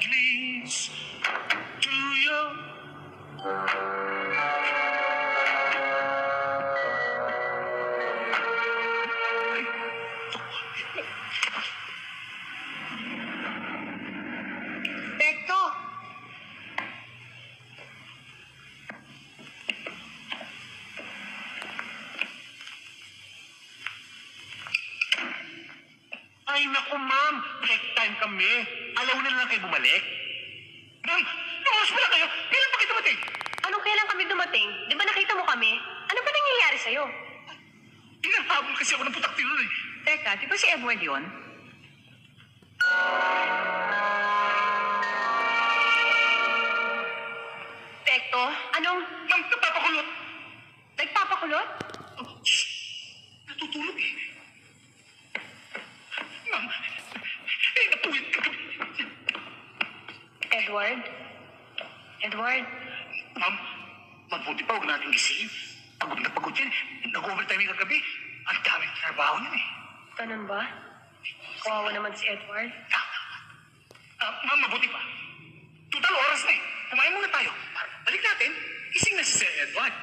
clings to you. Bekto! Ay, naku, ma'am. Break time kami. Alaw na lang kayo bumalik. Ma'am, lumas pala kayo. Kailan pa kayo dumating? Anong kailan kami dumating? Di ba nakita mo kami? Ano ba nangyayari sa'yo? Pinahabol kasi ako ng putak tinun eh. Teka, di ba si Edward yun? Bekto, anong Ma'am, napapakulot. nagpapakulot? Oh, shh. Natutulog eh. Ma'am, napuyat ka kami. Edward? Edward? Ma'am, mabuti pa huwag natin gisingin. Pagod na pagod yan. Nag-overtime yung kagabi. Ang daming trabaho niyan eh. Ganun ba? Kawawa naman si Edward. Ma'am, mabuti pa. Total oras na eh. Kumain muna tayo. Para balik natin, gising na si Sir Edward.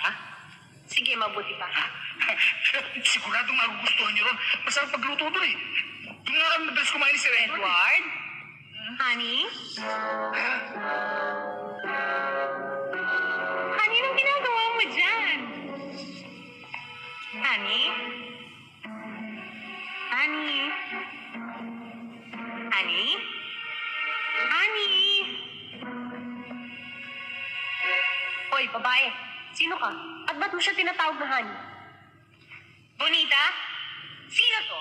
Ha? Sige, mabuti pa. Siguradong magugustuhan niyo ron. Masarap pagluto doon eh. Doon nga kami madalas kumain ni Sir Edward. Edward? Honey? Honey, anong ginagawa mo dyan? Honey? Honey? Honey? Honey? Hoy, babae. Sino ka? At ba't mo siya tinatawag na honey? Bonita? Sino to?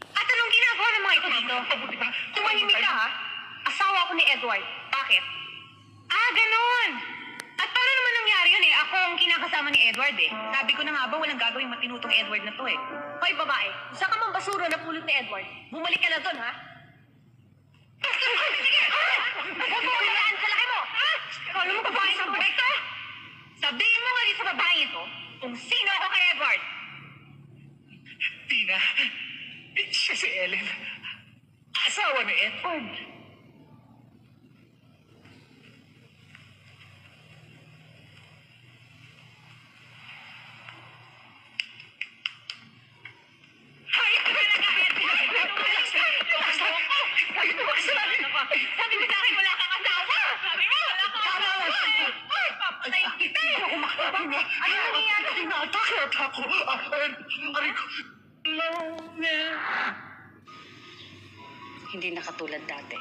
At anong ginagawa ng mga ito dito? Mabuti pa. Tumahimik ka, ha? Asawa ko ni Edward. Bakit? Ah, ganun! At paano naman nangyari yun eh? Ako ang kinakasama ni Edward eh. Sabi ko na nga ba, walang gagawing matinutong Edward na to eh. Hoy, babae, saan ka mang basura na pulot ni Edward? Bumalik ka na doon, ha? Sige! Bubukilaan sa laki mo! Kala mo babae sa bubay ka? Sabihin mo nga rin sa babae ito kung sino ako kay Edward. Tina, siya si Ellen. Asawa ni Edward. Hay! Talaga, Edward! Sabi mo sa akin, wala kang asawa! Sabi mo, wala kang asawa! Ay, papatayin kita eh! Ano nangyayari? Atake ako. Aray ko. Hindi na katulad dati.